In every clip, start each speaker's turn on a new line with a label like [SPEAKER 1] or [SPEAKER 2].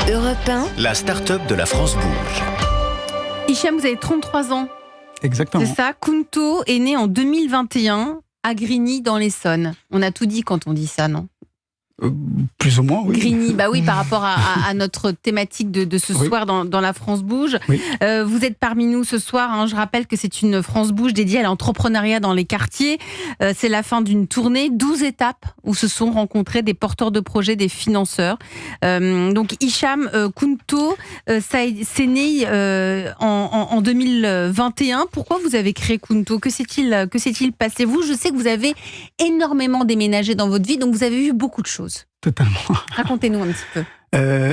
[SPEAKER 1] Europe 1,
[SPEAKER 2] la start-up de la France bouge.
[SPEAKER 3] Hicham, vous avez 33 ans.
[SPEAKER 4] Exactement.
[SPEAKER 3] C'est ça. Kunto est né en 2021 à Grigny dans l'Essonne. On a tout dit quand on dit ça, non ?
[SPEAKER 4] Plus ou moins, oui.
[SPEAKER 3] Grigny, bah oui, par rapport à notre thématique de ce soir dans la France Bouge.
[SPEAKER 4] Oui.
[SPEAKER 3] Vous êtes parmi nous ce soir. Hein, je rappelle que c'est une France Bouge dédiée à l'entrepreneuriat dans les quartiers. C'est la fin d'une tournée, 12 étapes où se sont rencontrés des porteurs de projets, des financeurs. Donc Hicham, Kunto, c'est né en 2021. Pourquoi vous avez créé Kunto ? Que s'est-il passé ? Je sais que vous avez énormément déménagé dans votre vie, donc vous avez vu beaucoup de choses.
[SPEAKER 4] Totalement.
[SPEAKER 3] Racontez-nous un petit peu.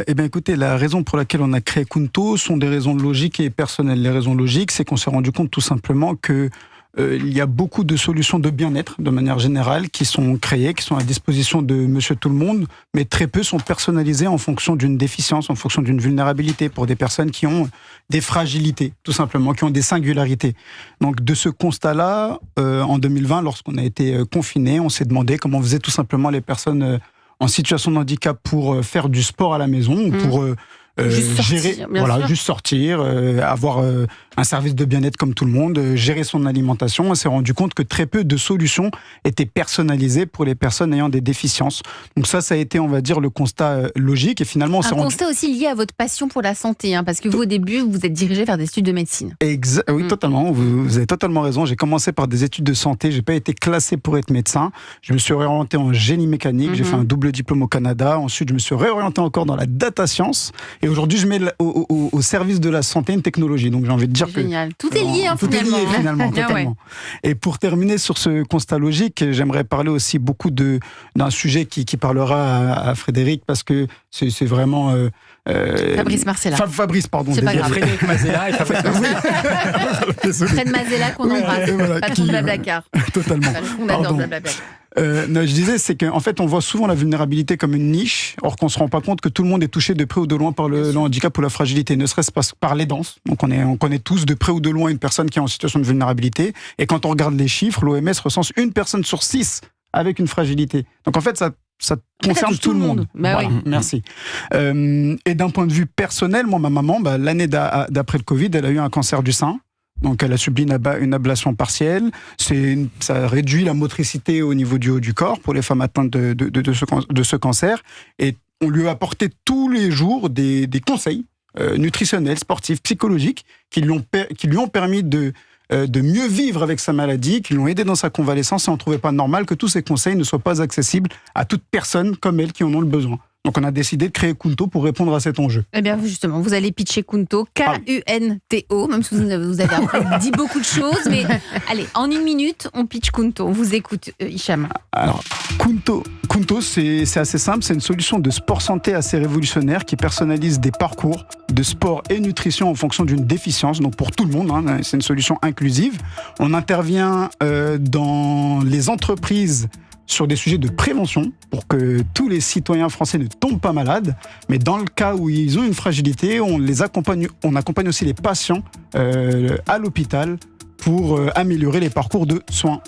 [SPEAKER 4] Eh bien, écoutez, la raison pour laquelle on a créé Kunto sont des raisons logiques et personnelles. Les raisons logiques, c'est qu'on s'est rendu compte tout simplement que il y a beaucoup de solutions de bien-être, de manière générale, qui sont créées, qui sont à disposition de monsieur tout le monde, mais très peu sont personnalisées en fonction d'une déficience, en fonction d'une vulnérabilité, pour des personnes qui ont des fragilités, tout simplement, qui ont des singularités. Donc, de ce constat-là, en 2020, lorsqu'on a été confinés, on s'est demandé comment faisaient tout simplement les personnes en situation de handicap pour faire du sport à la maison, pour juste sortir, avoir un service de bien-être comme tout le monde, gérer son alimentation. On s'est rendu compte que très peu de solutions étaient personnalisées pour les personnes ayant des déficiences. Donc ça a été, on va dire, le constat logique. Et finalement, on s'est rendu...
[SPEAKER 3] constat aussi lié à votre passion pour la santé, hein, parce que vous, au début, vous êtes dirigé vers des études de médecine.
[SPEAKER 4] Oui, totalement. Vous avez totalement raison. J'ai commencé par des études de santé. J'ai pas été classé pour être médecin. Je me suis réorienté en génie mécanique. J'ai fait un double diplôme au Canada. Ensuite, je me suis réorienté encore dans la data science. Et aujourd'hui, je mets au service de la santé une technologie. Donc, j'ai envie de dire
[SPEAKER 3] génial. Tout est lié,
[SPEAKER 4] tout
[SPEAKER 3] finalement.
[SPEAKER 4] Tout est lié, finalement, totalement. Et pour terminer sur ce constat logique, j'aimerais parler aussi beaucoup d'un sujet qui parlera à Frédéric, parce que c'est vraiment...
[SPEAKER 3] Fabrice Marcella.
[SPEAKER 4] Fabrice, pardon.
[SPEAKER 3] C'est pas grave.
[SPEAKER 5] Frédéric Mazella et Fabrice
[SPEAKER 3] Fred Mazella qu'on embrasse. Patron de Blablacar.
[SPEAKER 4] Totalement.
[SPEAKER 3] Le fondateur de Blablacar.
[SPEAKER 4] Non, je disais, c'est qu'en fait, on voit souvent la vulnérabilité comme une niche, or qu'on ne se rend pas compte que tout le monde est touché de près ou de loin par le handicap ou la fragilité, ne serait-ce pas par l'aidance. Donc on connaît tous de près ou de loin une personne qui est en situation de vulnérabilité, et quand on regarde les chiffres, l'OMS recense une personne sur 6 avec une fragilité. Donc en fait, ça concerne tout le monde.
[SPEAKER 3] Bah
[SPEAKER 4] voilà,
[SPEAKER 3] oui.
[SPEAKER 4] Merci. Et d'un point de vue personnel, moi, ma maman, l'année d'après le Covid, elle a eu un cancer du sein. Donc, elle a subi une ablation partielle. Ça réduit la motricité au niveau du haut du corps pour les femmes atteintes de ce cancer. Et on lui a apporté tous les jours des conseils nutritionnels, sportifs, psychologiques qui lui ont permis de mieux vivre avec sa maladie, qui l'ont aidé dans sa convalescence. Et on ne trouvait pas normal que tous ces conseils ne soient pas accessibles à toute personne comme elle qui en ont le besoin. Donc on a décidé de créer Kunto pour répondre à cet enjeu.
[SPEAKER 3] Eh bien justement, vous allez pitcher Kunto, Kunto, même si vous avez après dit beaucoup de choses, mais allez, en 1 minute, on pitch Kunto. On vous écoute, Hicham.
[SPEAKER 4] Alors, Kunto, c'est assez simple, c'est une solution de sport santé assez révolutionnaire qui personnalise des parcours de sport et nutrition en fonction d'une déficience, donc pour tout le monde, hein, c'est une solution inclusive. On intervient dans les entreprises sur des sujets de prévention pour que tous les citoyens français ne tombent pas malades. Mais dans le cas où ils ont une fragilité, on accompagne aussi les patients à l'hôpital pour améliorer les parcours de soins.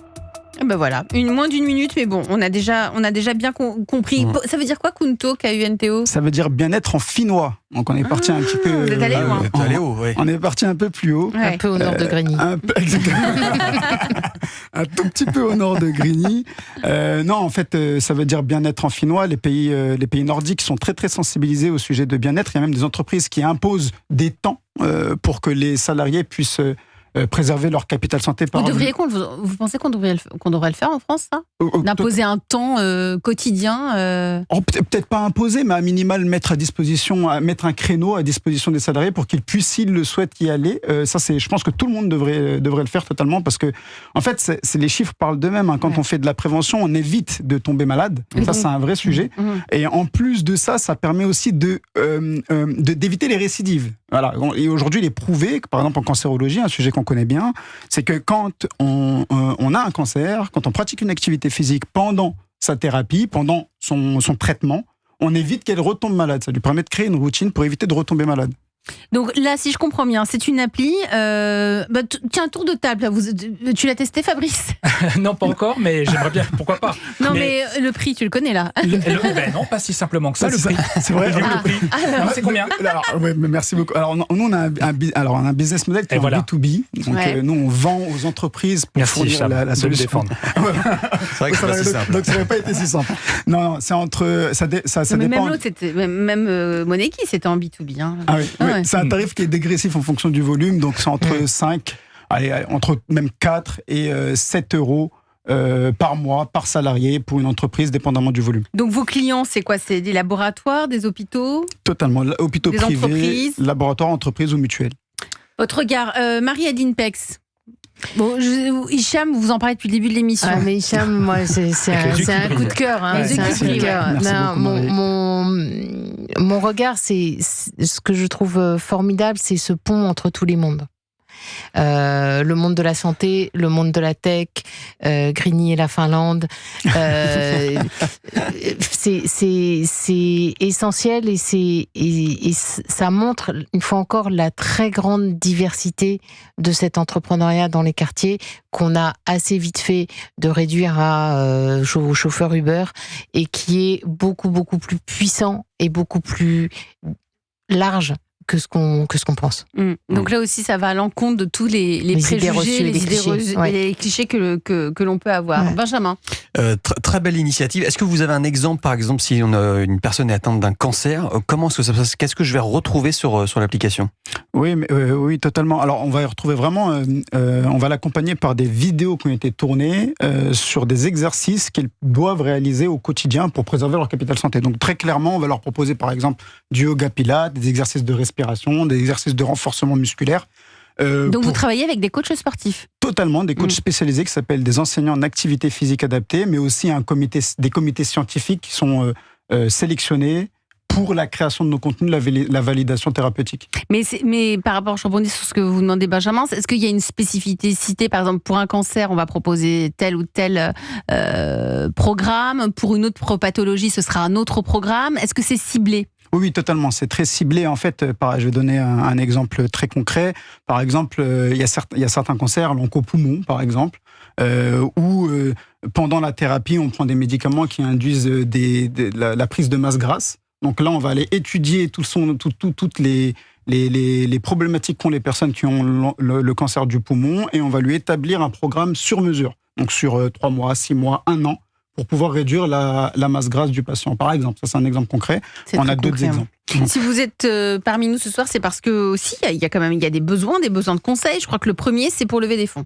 [SPEAKER 3] Ben voilà, moins d'1 minute, mais bon, on a déjà bien compris. Ça veut dire quoi, Kunto, Kunto ? Ça
[SPEAKER 4] veut dire bien-être en finnois. Donc on est parti un petit peu...
[SPEAKER 3] Vous êtes allé loin.
[SPEAKER 4] On est parti un peu plus haut.
[SPEAKER 3] Ouais.
[SPEAKER 6] Un peu au nord de Grigny.
[SPEAKER 4] Un tout petit peu au nord de Grigny. Non, en fait, ça veut dire bien-être en finnois. Les pays nordiques sont très très sensibilisés au sujet de bien-être. Il y a même des entreprises qui imposent des temps pour que les salariés puissent... préserver leur capital santé.
[SPEAKER 3] Vous pensez qu'on devrait le faire en France, ça ? D'imposer un temps quotidien
[SPEAKER 4] Peut-être pas imposer, mais à minimal mettre un créneau à disposition des salariés pour qu'ils puissent, s'ils le souhaitent, y aller. Je pense que tout le monde devrait le faire totalement, parce que, en fait, les chiffres parlent d'eux-mêmes. Hein. Quand on fait de la prévention, on évite de tomber malade. Ça, c'est un vrai sujet. Et en plus de ça, ça permet aussi d'éviter les récidives. Voilà. Et aujourd'hui, il est prouvé que, par exemple, en cancérologie, un sujet qu'on connaît bien, c'est que quand on a un cancer, quand on pratique une activité physique pendant sa thérapie, pendant son traitement, on évite qu'elle retombe malade. Ça lui permet de créer une routine pour éviter de retomber malade.
[SPEAKER 3] Donc là, si je comprends bien, c'est une appli. Tiens, tour de table. Là, tu l'as testé, Fabrice?
[SPEAKER 5] Non, pas encore, mais j'aimerais bien. Pourquoi pas?
[SPEAKER 3] Non, mais le prix, tu le connais là?
[SPEAKER 5] Non, pas si simplement que ça. Le prix.
[SPEAKER 4] C'est vrai.
[SPEAKER 5] Le prix. Non, c'est combien?
[SPEAKER 4] Merci beaucoup. Alors, nous, on a un business model qui est en B2B. Donc, nous, on vend aux entreprises pour fournir la solution.
[SPEAKER 2] C'est vrai que c'est pas si simple.
[SPEAKER 4] Donc, ça n'aurait pas été si simple. Non, c'est entre. Ça dépend.
[SPEAKER 3] Même l'autre, même Moneki, c'était en B2B. Hein.
[SPEAKER 4] Ah oui. C'est un tarif qui est dégressif en fonction du volume, donc c'est entre 5, entre même 4 et 7 euros par mois, par salarié, pour une entreprise, dépendamment du volume.
[SPEAKER 3] Donc vos clients, c'est quoi? C'est des laboratoires, des hôpitaux?
[SPEAKER 4] Totalement, hôpitaux
[SPEAKER 3] des
[SPEAKER 4] privés,
[SPEAKER 3] entreprises,
[SPEAKER 4] laboratoires, entreprises ou mutuelles.
[SPEAKER 3] Votre regard, Marie-Adeline Pex. Bon, Hicham, vous en parlez depuis le début de l'émission.
[SPEAKER 1] Ah, mais Hicham, moi, c'est un coup de cœur. Hein, c'est un coup de cœur. Mon regard, c'est ce que je trouve formidable, c'est ce pont entre tous les mondes. Le monde de la santé, le monde de la tech, Grigny et la Finlande. C'est essentiel et ça montre une fois encore la très grande diversité de cet entrepreneuriat dans les quartiers qu'on a assez vite fait de réduire aux chauffeurs Uber et qui est beaucoup beaucoup plus puissant et beaucoup plus large que ce qu'on pense.
[SPEAKER 3] Donc là aussi, ça va à l'encontre de tous les préjugés,
[SPEAKER 1] idées reçues,
[SPEAKER 3] les idées reçues, et les clichés que l'on peut avoir. Ouais. Benjamin.
[SPEAKER 2] Très belle initiative. Est-ce que vous avez un exemple, par exemple, si une personne est atteinte d'un cancer, comment est-ce que ça se passe? Qu'est-ce que je vais retrouver sur l'application?
[SPEAKER 4] Oui, oui, totalement. Alors, on va y retrouver vraiment, on va l'accompagner par des vidéos qui ont été tournées sur des exercices qu'ils doivent réaliser au quotidien pour préserver leur capital santé. Donc, très clairement, on va leur proposer, par exemple, du yoga pilates, des exercices de respiration, des exercices de renforcement musculaire.
[SPEAKER 3] Donc vous travaillez avec des coachs sportifs? Totalement,
[SPEAKER 4] des coachs spécialisés qui s'appellent des enseignants en activité physique adaptée, mais aussi des comités scientifiques qui sont sélectionnés pour la création de nos contenus, la validation thérapeutique.
[SPEAKER 3] Mais par rapport, je rebondis sur ce que vous demandez, Benjamin, est-ce qu'il y a une spécificité, par exemple, pour un cancer, on va proposer tel ou tel programme, pour une autre pathologie, ce sera un autre programme, est-ce que c'est ciblé?
[SPEAKER 4] Oui, totalement. C'est très ciblé. En fait, je vais donner un exemple très concret. Par exemple, il y a certains cancers, l'oncopoumon, par exemple, où pendant la thérapie, on prend des médicaments qui induisent la prise de masse grasse. Donc là, on va aller étudier toutes les problématiques qu'ont les personnes qui ont le cancer du poumon, et on va lui établir un programme sur mesure. Donc sur 3 mois, 6 mois, 1 an, pour pouvoir réduire la masse grasse du patient, par exemple. Ça, c'est un exemple concret. On a d'autres exemples.
[SPEAKER 3] Si vous êtes parmi nous ce soir, c'est parce que aussi il y a des besoins de conseils. Je crois que le premier, c'est pour lever des fonds.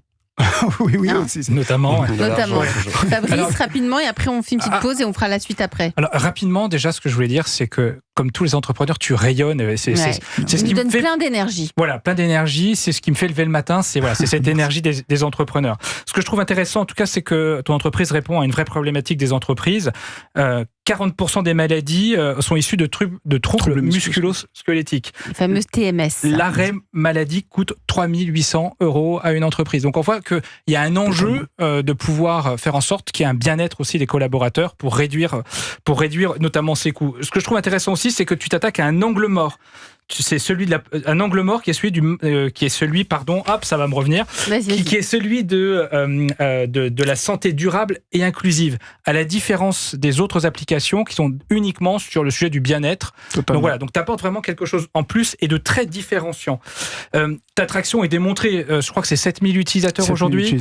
[SPEAKER 4] Oui, aussi.
[SPEAKER 5] Notamment.
[SPEAKER 3] Fabrice, rapidement, et après on fait une petite pause et on fera la suite après.
[SPEAKER 5] Alors, rapidement, déjà, ce que je voulais dire, c'est que, comme tous les entrepreneurs, tu rayonnes. C'est ce qui me
[SPEAKER 3] donne plein d'énergie.
[SPEAKER 5] Voilà, plein d'énergie. C'est ce qui me fait lever le matin. C'est cette énergie des entrepreneurs. Ce que je trouve intéressant, en tout cas, c'est que ton entreprise répond à une vraie problématique des entreprises. 40% des maladies sont issues de troubles musculo-squelettiques.
[SPEAKER 3] Les fameuses TMS.
[SPEAKER 5] L'arrêt maladie coûte 3 800 € à une entreprise. Donc on voit qu'il y a un enjeu de pouvoir faire en sorte qu'il y ait un bien-être aussi des collaborateurs pour réduire notamment ces coûts. Ce que je trouve intéressant aussi, c'est que tu t'attaques à un angle mort. C'est un angle mort qui est celui de la santé durable et inclusive, à la différence des autres applications qui sont uniquement sur le sujet du bien-être. Donc voilà, donc tu apportes vraiment quelque chose en plus et de très différenciant. Ta traction est démontrée, je crois que c'est 7000 utilisateurs aujourd'hui.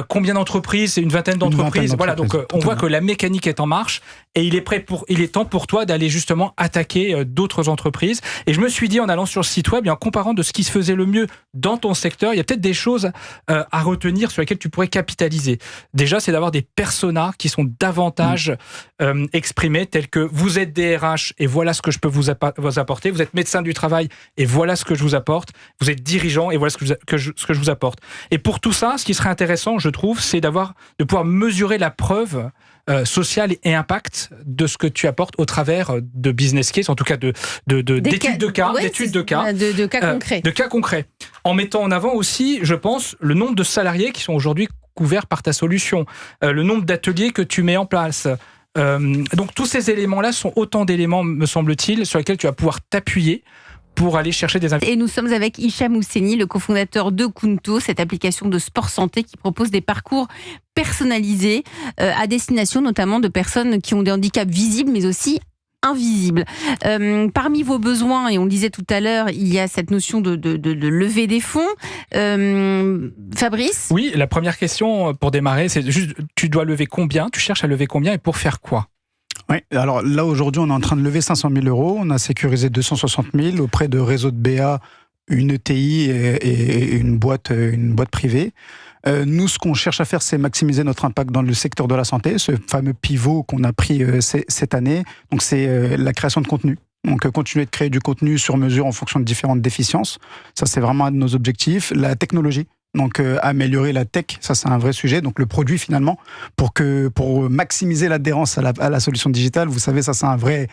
[SPEAKER 5] Combien d'entreprises? C'est une vingtaine d'entreprises. Voilà, donc on voit que la mécanique est en marche et il est temps pour toi d'aller justement attaquer d'autres entreprises. Et je me suis dit, en allant sur le site web et en comparant de ce qui se faisait le mieux dans ton secteur, il y a peut-être des choses à retenir sur lesquelles tu pourrais capitaliser. Déjà, c'est d'avoir des personas qui sont davantage exprimés, tels que vous êtes DRH et voilà ce que je peux vous apporter, vous êtes médecin du travail et voilà ce que je vous apporte, vous êtes dirigeant et voilà ce que je vous apporte. Et pour tout ça, ce qui serait intéressant, je trouve, c'est de pouvoir mesurer la preuve social et impact de ce que tu apportes au travers de business case, en tout cas d'études de cas concrets. En mettant en avant aussi, je pense, le nombre de salariés qui sont aujourd'hui couverts par ta solution, le nombre d'ateliers que tu mets en place. Donc tous ces éléments-là sont autant d'éléments, me semble-t-il, sur lesquels tu vas pouvoir t'appuyer pour aller chercher des investissements.
[SPEAKER 3] Et nous sommes avec Hicham Housseni, le cofondateur de Kunto, cette application de sport santé qui propose des parcours personnalisés à destination notamment de personnes qui ont des handicaps visibles mais aussi invisibles. Parmi vos besoins, et on le disait tout à l'heure, il y a cette notion de lever des fonds. Fabrice ?
[SPEAKER 5] Oui, la première question pour démarrer, c'est juste, tu dois lever combien ? Tu cherches à lever combien et pour faire quoi ?
[SPEAKER 4] Oui, alors là aujourd'hui on est en train de lever 500 000 €, on a sécurisé 260 000 auprès de Réseau de BA, une ETI et une boîte privée. Nous, ce qu'on cherche à faire, c'est maximiser notre impact dans le secteur de la santé, ce fameux pivot qu'on a pris cette année. Donc c'est la création de contenu. Donc continuer de créer du contenu sur mesure en fonction de différentes déficiences. Ça, c'est vraiment un de nos objectifs. La technologie. Donc améliorer la tech, ça c'est un vrai sujet. Donc le produit finalement, pour maximiser l'adhérence à la solution digitale, vous savez, ça c'est un vrai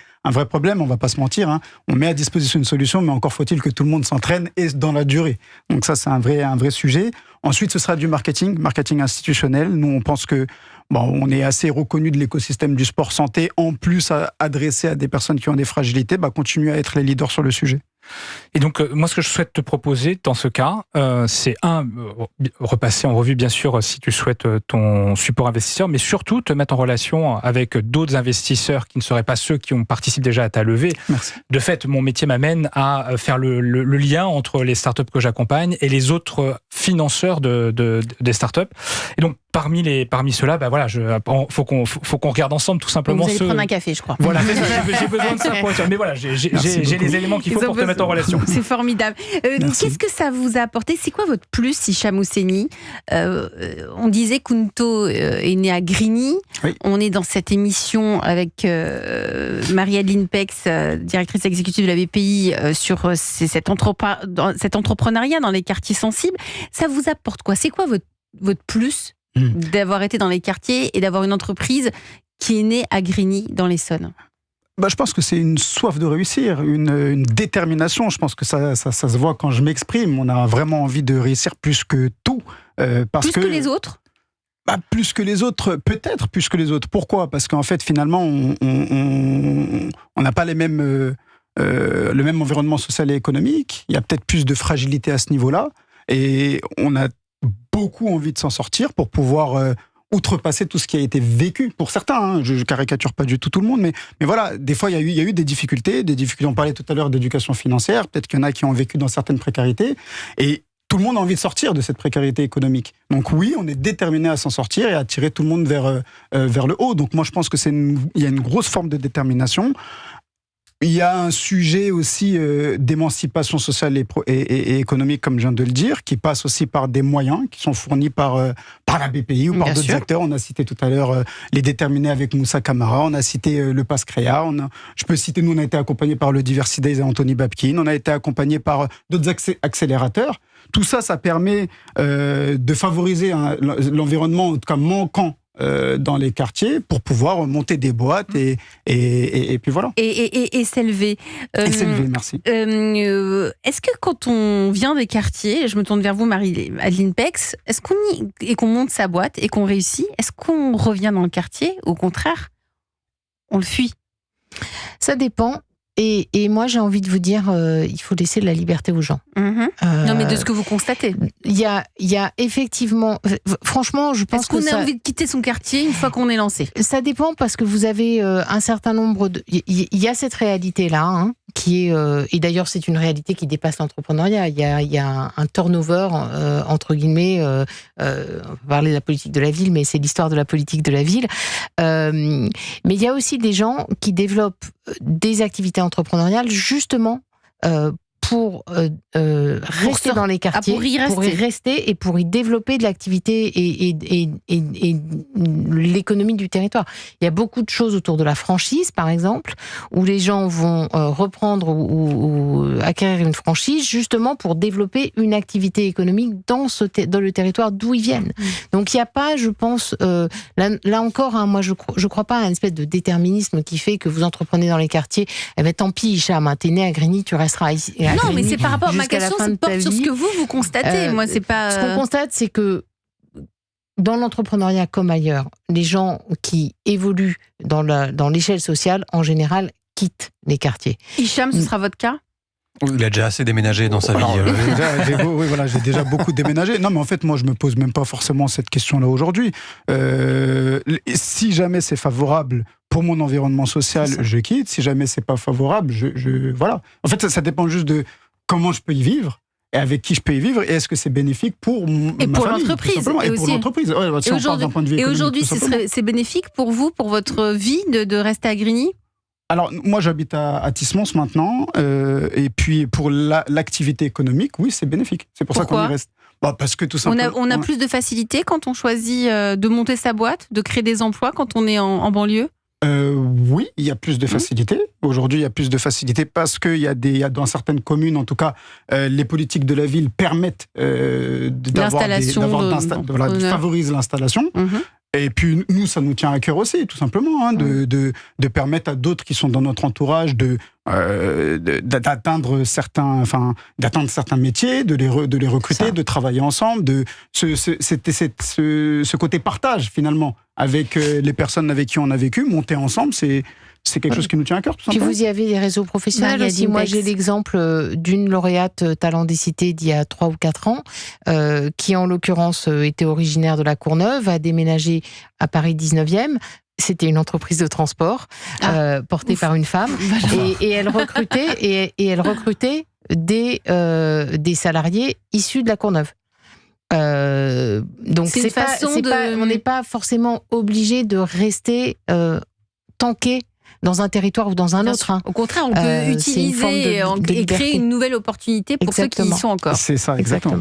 [SPEAKER 4] problème, on va pas se mentir. Hein. On met à disposition une solution, mais encore faut-il que tout le monde s'entraîne et dans la durée. Donc ça c'est un vrai sujet. Ensuite, ce sera du marketing institutionnel. Nous, on pense que on est assez reconnu de l'écosystème du sport santé, en plus adressé à des personnes qui ont des fragilités, continuer à être les leaders sur le sujet.
[SPEAKER 5] Et donc, moi, ce que je souhaite te proposer dans ce cas, c'est repasser en revue, bien sûr, si tu souhaites ton support investisseur, mais surtout te mettre en relation avec d'autres investisseurs qui ne seraient pas ceux qui participent déjà à ta levée.
[SPEAKER 4] Merci.
[SPEAKER 5] De fait, mon métier m'amène à faire le lien entre les startups que j'accompagne et les autres financeurs des startups. Et donc, parmi ceux-là, faut qu'on regarde ensemble tout simplement.
[SPEAKER 3] Vous allez prendre un café, je crois.
[SPEAKER 5] Voilà, j'ai besoin de ça pour être. Mais voilà, j'ai les éléments qu'il faut pour te mettre en relation.
[SPEAKER 3] C'est formidable. Qu'est-ce que ça vous a apporté ? C'est quoi votre plus, Hicham Housseni ? On disait Kunto est né à Grigny.
[SPEAKER 4] Oui.
[SPEAKER 3] On est dans cette émission avec Marie-Adeline Pex, directrice exécutive de la BPI, sur cet entrepreneuriat dans les quartiers sensibles. Ça vous apporte quoi ? C'est quoi votre plus d'avoir été dans les quartiers et d'avoir une entreprise qui est née à Grigny, dans l'Essonne ?
[SPEAKER 4] Je pense que c'est une soif de réussir, une détermination. Je pense que ça se voit quand je m'exprime. On a vraiment envie de réussir plus que tout.
[SPEAKER 3] Plus que les autres ?
[SPEAKER 4] Plus que les autres, peut-être plus que les autres. Pourquoi ? Parce qu'en fait, finalement, on n'a pas le même environnement social et économique. Il y a peut-être plus de fragilité à ce niveau-là. Et on a beaucoup envie de s'en sortir pour pouvoir outrepasser tout ce qui a été vécu pour certains. Hein. Je caricature pas du tout le monde, mais voilà, des fois il y a eu des difficultés. On parlait tout à l'heure d'éducation financière. Peut-être qu'il y en a qui ont vécu dans certaines précarités. Et tout le monde a envie de sortir de cette précarité économique. Donc oui, on est déterminé à s'en sortir et à tirer tout le monde vers le haut. Donc moi je pense que il y a une grosse forme de détermination. Il y a un sujet aussi d'émancipation sociale et économique, comme je viens de le dire, qui passe aussi par des moyens qui sont fournis par la BPI ou par d'autres acteurs. On a cité tout à l'heure les déterminés avec Moussa Camara, on a cité le Pass Créa, je peux citer, nous on a été accompagnés par le Diversity Days et Anthony Babkin, on a été accompagnés par d'autres accélérateurs. Tout ça, ça permet de favoriser l'environnement, en tout cas manquant, dans les quartiers pour pouvoir monter des boîtes et puis voilà.
[SPEAKER 3] Et s'élever.
[SPEAKER 4] Et s'élever, merci.
[SPEAKER 3] Est-ce que quand on vient des quartiers, je me tourne vers vous Marie-Adeline Pex, est-ce qu'on monte sa boîte et qu'on réussit, est-ce qu'on revient dans le quartier ? Au contraire, on le fuit ?
[SPEAKER 1] Ça dépend. Et moi, j'ai envie de vous dire, il faut laisser de la liberté aux gens.
[SPEAKER 3] Non, mais de ce que vous constatez.
[SPEAKER 1] Il y a effectivement... Franchement, je pense que
[SPEAKER 3] Est-ce qu'on a envie de quitter son quartier une fois qu'on est lancé ?
[SPEAKER 1] Ça dépend parce que vous avez un certain nombre de... Il y a cette réalité-là, qui est... et d'ailleurs, c'est une réalité qui dépasse l'entrepreneuriat. Il y a un turnover, entre guillemets... on va parler de la politique de la ville, mais c'est l'histoire de la politique de la ville. Mais il y a aussi des gens qui développent des activités entrepreneuriales justement pour rester dans les quartiers, pour y rester et pour y développer de l'activité et l'économie du territoire. Il y a beaucoup de choses autour de la franchise, par exemple, où les gens vont reprendre ou acquérir une franchise justement pour développer une activité économique dans le territoire d'où ils viennent. Donc il n'y a pas, je pense, là encore, moi je crois pas à une espèce de déterminisme qui fait que vous entreprenez dans les quartiers. Eh ben tant pis, Hicham, t'es né à Grigny, tu resteras ici.
[SPEAKER 3] Non, mais c'est par rapport à ma question, ça porte sur ce que vous constatez. Moi, c'est pas.
[SPEAKER 1] Ce qu'on constate, c'est que dans l'entrepreneuriat comme ailleurs, les gens qui évoluent dans l'échelle sociale, en général, quittent les quartiers.
[SPEAKER 3] Hicham, ce sera votre cas ?
[SPEAKER 2] Il a déjà assez déménagé dans sa vie.
[SPEAKER 4] J'ai déjà beaucoup déménagé. Non, mais en fait, moi, je me pose même pas forcément cette question-là aujourd'hui. Si jamais c'est favorable pour mon environnement social, je quitte. Si jamais c'est pas favorable, voilà. En fait, ça dépend juste de comment je peux y vivre. Et avec qui je peux y vivre, et est-ce que c'est bénéfique pour ma famille,
[SPEAKER 3] l'entreprise
[SPEAKER 4] et pour l'entreprise.
[SPEAKER 3] Et aujourd'hui, c'est bénéfique pour vous, pour votre vie, de rester à Grigny ?
[SPEAKER 4] Alors, moi, j'habite à Tismons maintenant, et puis pour l'activité économique, oui, c'est bénéfique. C'est pour ça qu'on y reste. Parce que tout simplement...
[SPEAKER 3] On a plus de facilité quand on choisit de monter sa boîte, de créer des emplois quand on est en banlieue ?
[SPEAKER 4] Oui, il y a plus de facilité. Aujourd'hui, il y a plus de facilité parce qu'il y a dans certaines communes, en tout cas, les politiques de la ville permettent favorisent l'installation. Et puis nous, ça nous tient à cœur aussi, tout simplement, de permettre à d'autres qui sont dans notre entourage d'atteindre certains métiers, de les recruter, de travailler ensemble, ce côté partage finalement avec les personnes avec qui on a vécu, monter ensemble, c'est quelque chose qui nous tient à cœur, tout simplement.
[SPEAKER 1] Puis vous y avez des réseaux professionnels aussi. Moi, j'ai l'exemple d'une lauréate Talent des Cités d'il y a 3 ou 4 ans, qui en l'occurrence était originaire de la Courneuve, a déménagé à Paris 19e. C'était une entreprise de transport portée par une femme, et elle recrutait des salariés issus de la Courneuve. Donc on n'est pas forcément obligé de rester tanké dans un territoire ou dans un autre.
[SPEAKER 3] Au contraire, on peut utiliser et créer une nouvelle opportunité pour ceux qui y sont encore.
[SPEAKER 4] C'est ça, exactement.